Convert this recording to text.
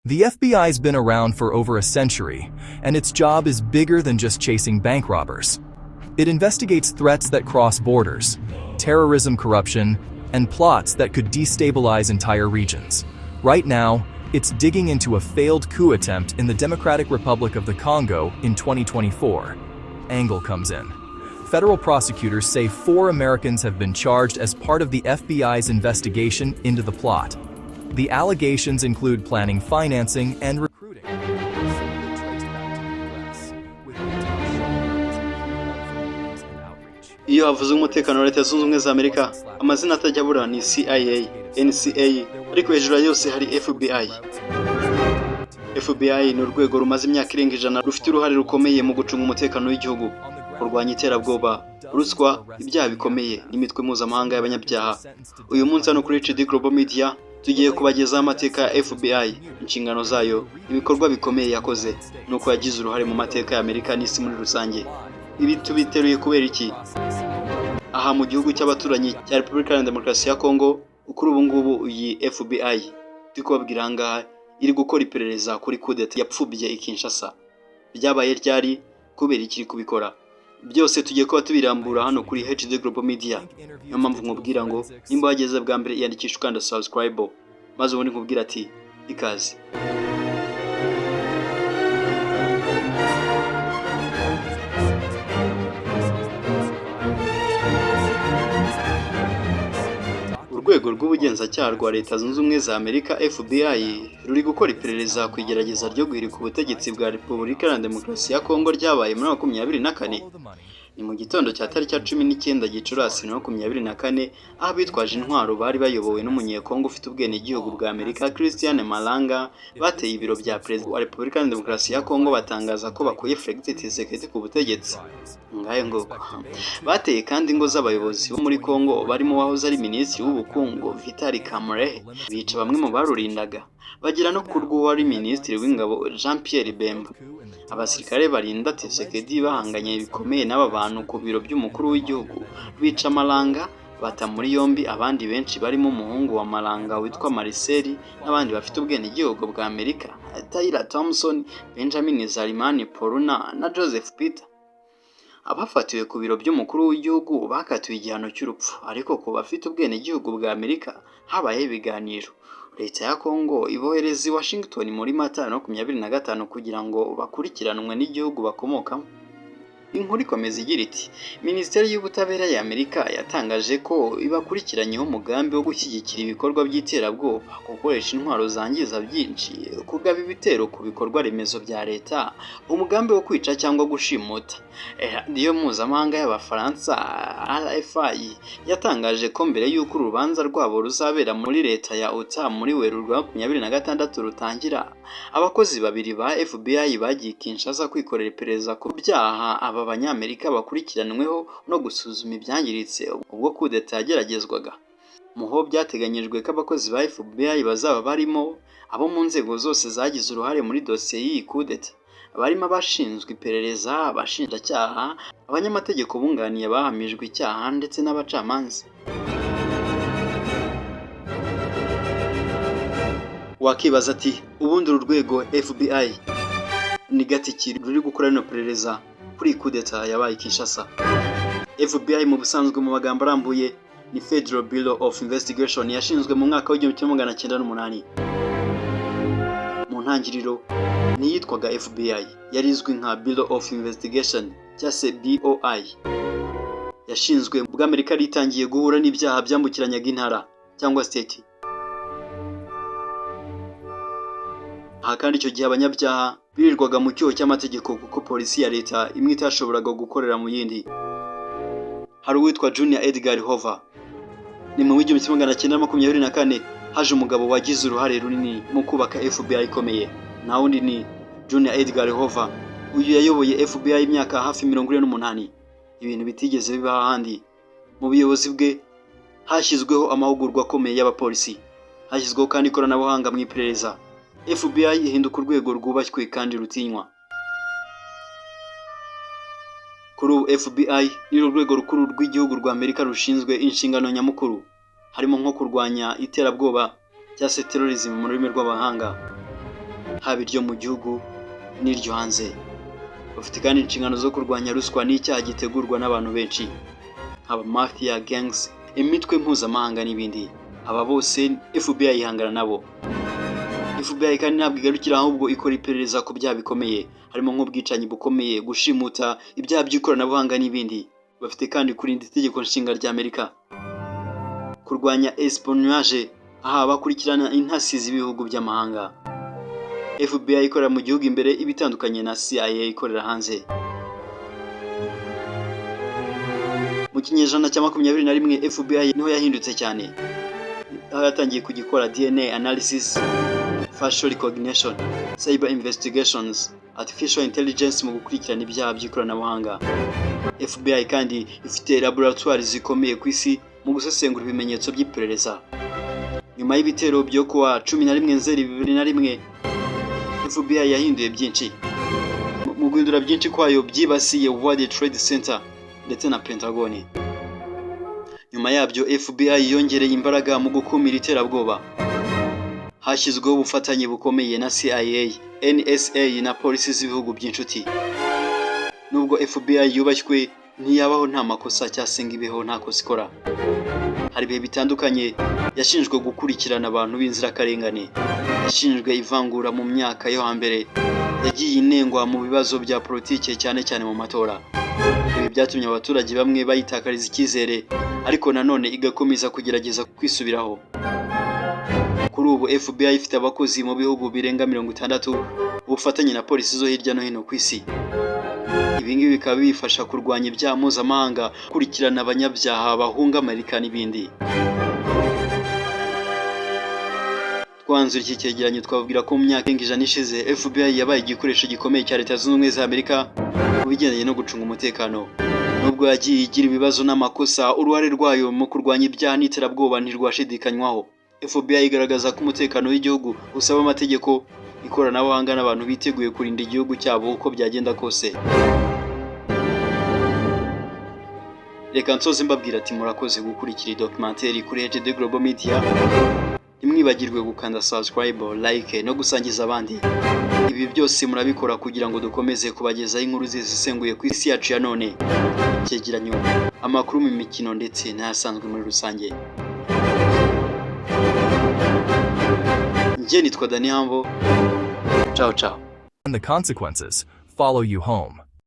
The FBI's been around for over a century, and its job is bigger than just chasing bank robbers. It investigates threats that cross borders, terrorism, corruption, and plots that could destabilize entire regions. Right now, it's digging into a failed coup attempt in the Democratic Republic of the Congo in 2024. Angle comes in. Federal prosecutors say 4 Americans have been charged as part of the FBI's investigation into the plot. The allegations include planning financing and recruiting. Iyo havuze umutekano wa Leta Zunze Ubumwe za Amerika, amazina atajya abura ni CIA, NCA, ariko hejuru yose hari FBI. FBI ni urwego rumaze imyaka irenga 100 rufite uruhare rukomeye mu gucunga umutekano w'igihugu, kurwanya iterabwoba, ruswa, ibyaha bikomeye n'imitwe mpuzamahanga y'abanyabyaha. Uyu munsi hano kuri HD Global Media tugiye kubagezaho amateka ya FBI, inshingano zayo, ibikorwa bikomeye yakoze, nuko yagize uruhare mu mateka ya Amerika n'isi muri rusange. Ibi tubiteruye kubera iki? Aha mu gihugu cy'abaturanyi cya Repubulika ya Demokarasi ya Kongo, kuri ubu ngubu iyi FBI tukubabwira ngaha iri gukora iperereza kuri coup d'etat yapfubye i Kinshasa. Byabaye ryari, kubera ikiri kubikora? Byose tugiye kuba tubirambura hano kuri HD Global Media. Niyo mpamvu nkubwira ngo nimba wageze bwa mbere yandikisha ukanda subscribe, maze ubundi nkubwira ati ikaze. Urwego rw'ubugenzacyaha rwa Leta Zunze Ubumwe za Amerika FBI ruri gukora iperereza ku igerageza ryo guhirika ubutegetsi bwa Repubulika ya Demokarasi ya Kongo ryabaye muri 2024. Ni mu gitondo cya tariki 19 Gicurasi 2024, aho bitwaje intwaro bari bayobowe n'umunyekongo ufite ubwenegihugu bwa Amerika Christian Malanga bateye ibiro bya Perezida wa Repubulika ya Demokarasi ya Kongo batangaza ko bakuye Felix Tshisekedi ku butegetsi. Ngaye ngoko bateye kandi ingo z'abayobozi bo muri Kongo barimo wahoze ari Minisitiri w'Ubukungu Vital Kamerhe, bica bamwe mu barurindaga, bagira no kurw'uwari Minisitiri w'Ingabo Jean Pierre Bemba. Abasirikare barinda Tshisekedi bahanganye bikomeye n'aba bantu ku biro by'umukuru w'igihugu, bica Malanga, bata muri yombi abandi benshi barimo umuhungu wa Malanga witwa Marcel n'abandi bafite ubwenegihugu bwa Amerika, Tyler Thompson, Benjamin Zalimani Poruna na Joseph Peter. Abafatiwe ku biro by'umukuru w'igihugu bakatiwe igihano cy'urupfu, ariko ku bafite ubwenegihugu bwa Amerika habaye ibiganiro. Leta ya Kongo ibohereza i Washington muri Mata 2025 kugira ngo bakurikiranwe n'igihugu bakomokamo. Inkuru ikomeza igira iti, Minisiteri y'Ubutabera ya Amerika yatangaje ko ibakurikiranyeho umugambi wo gushyigikira ibikorwa by'iterabwoba, gukoresha intwaro zangiza byinshi, kugaba ibitero ku bikorwa remezo bya leta, umugambi wo kwica cyangwa gushimuta. Radiyo mpuzamahanga y'Abafaransa RFI yatangaje ko mbere y'uko urubanza rwabo ruzabera muri leta ya Utah muri Werurwe 2026 rutangira, abakozi babiri ba FBI bagiye Kinshasa kwikorera iperereza ku byaha aba banyamerika bakurikiranweho no gusuzuma ibyangiritse ubwo coup d'etat yageragezwaga. Muho byateganyijwe ko abakozi ba FBI bazaba barimo abo mu nzego zose zagize uruhare muri dosiye y'iyi coup d'etat, barimo abashinzwe iperereza, abashinjacyaha, abanyamategeko bunganiye abahamijwe icyaha ndetse n'abacamanza. Wakibaza ati, ubundi uru rwego FBI ni gatiki ruri gukora rino perereza kuri coup d'etat yabaye Kinshasa? FBI mu busanzwe mu magambo arambuye ni Federal Bureau of Investigation, yashinzwe mu mwaka w'1908. Mu ntangiriro niyitwaga FBI, yari izwi nka Bureau of Investigation cyangwa se BOI. Yashinzwe ubwo Amerika ritangiye guhura n'ibyaha byambukiranyaga intara cyangwa state. Aha kandi icyo gihe abanyabyaha birirwaga mu cyoho cy'amategeko kuko polisi ya leta imwe itashoboraga gukorera mu yindi. Hari uwitwa Junior Edgar Hoover. Ni mu 1924 haje umugabo wagize uruhare runini mu kubaka FBI ikomeye. Na wundi ni Junior Edgar Hoover. Uyu yayoboye FBI imyaka hafi 48. Ibintu bitigeze biba ahandi. Mu buyobozi bwe hashyizweho amahugurwa akomeye y'abapolisi. Hashyizweho kandi ikoranabuhanga mu iperereza. FBI ihinduka urwego rwubashywe kandi rutinywa. Kuri ubu FBI ni urwego rukuru rw'igihugu rwa Amerika rushinzwe inshingano nyamukuru, harimo nko kurwanya iterabwoba cyangwa se terrorism mu rurimi rw'abahanga, haba iryo mu gihugu n'iryo hanze. Bafite kandi inshingano zo kurwanya ruswa n'icyaha gitegurwa n'abantu benshi, haba mafia, gangs, imitwe mpuzamahanga n'ibindi. Aba bose FBI ihangana nabo. FBI kandi ntabwo igarukira ahubwo ikora iperereza ku byaha bikomeye, harimo nk'ubwicanyi bukomeye, gushimuta, ibyaha by'ikoranabuhanga n'ibindi. Bafite kandi kurinda itegeko nshinga rya Amerika, kurwanya espionage, aha bakurikirana intasi z'ibihugu by'amahanga. FBI ikorera mu gihugu imbere ibitandukanye na CIA ikorera hanze. Mu kinyejana cya 21 FBI niho yahindutse cyane, aho yatangiye kugikora DNA analysis, facial recognition, cyber investigations, artificial intelligence mu gukurikirana ibyaha by'ikoranabuhanga. FBI kandi ifite laboratoire zikomeye ku isi mu gusesengura ibimenyetso by'iperereza. Nyuma y'ibitero byo kuwa 11 Nzeri 2001, FBI yahinduye byinshi. Mu guhindura byinshi kwayo byibasiye World Trade Center ndetse na Pentagon. Nyuma yabyo FBI yongereye imbaraga mu gukumira iterabwoba. Hashyizweho ubufatanye bukomeye na CIA, NSA na polisi z'ibihugu by'inshuti. Nubwo FBI yubashywe, ntiyabaho nta makosa cyasenga ibiho nta kosa ikora. Hari ibihe bitandukanye yashinjwe gukurikirana abantu b'inzirakarengane, yashinjwe ivangura mu myaka yo hambere, yagiye inengwa mu bibazo bya politike cyane cyane mu matora. Ibi byatumye abaturage bamwe bayitakariza icyizere, ariko nanone igakomeza kugerageza kwisubiraho. Kuri ubu FBI ifite abakozi mu bihugu birenga 60, ubufatanye na polisi zo hirya no hino ku isi. Ibi ngibi bikaba bifasha kurwanya ibyaha mpuzamahanga, kurikirana abanyabyaha bahunga Amerika n'ibindi. Twanzura iki cyegeranyo twabwira ko mu myaka y'ijana ishize FBI yabaye igikoresho gikomeye cya Leta Zunze Ubumwe za Amerika mu bigendanye no gucunga umutekano. Nubwo yagiye igira ibibazo n'amakosa, uruhare rwayo mu kurwanya ibyaha n'iterabwoba ntirwashidikanywaho. FBI igaragaza ko umutekano w'igihugu usaba amategeko, ikoranabuhanga n'abantu biteguye kurinda igihugu cyabo uko byagenda kose. Reka nsoze mbabwira ati murakoze gukurikira documentaire kuri HD Global Media. Ntimwibagirwe gukanda subscribe, like no gusangiza abandi. Ibi byose murabikora kugira ngo dukomeze kubagezaho inkuru zisesenguye ku isi yacu ya none, icyegeranyo, amakuru mu mikino ndetse n'asanzwe muri rusange. Njye nitwa Dani Hambo. Ciao ciao. And the consequences follow you home.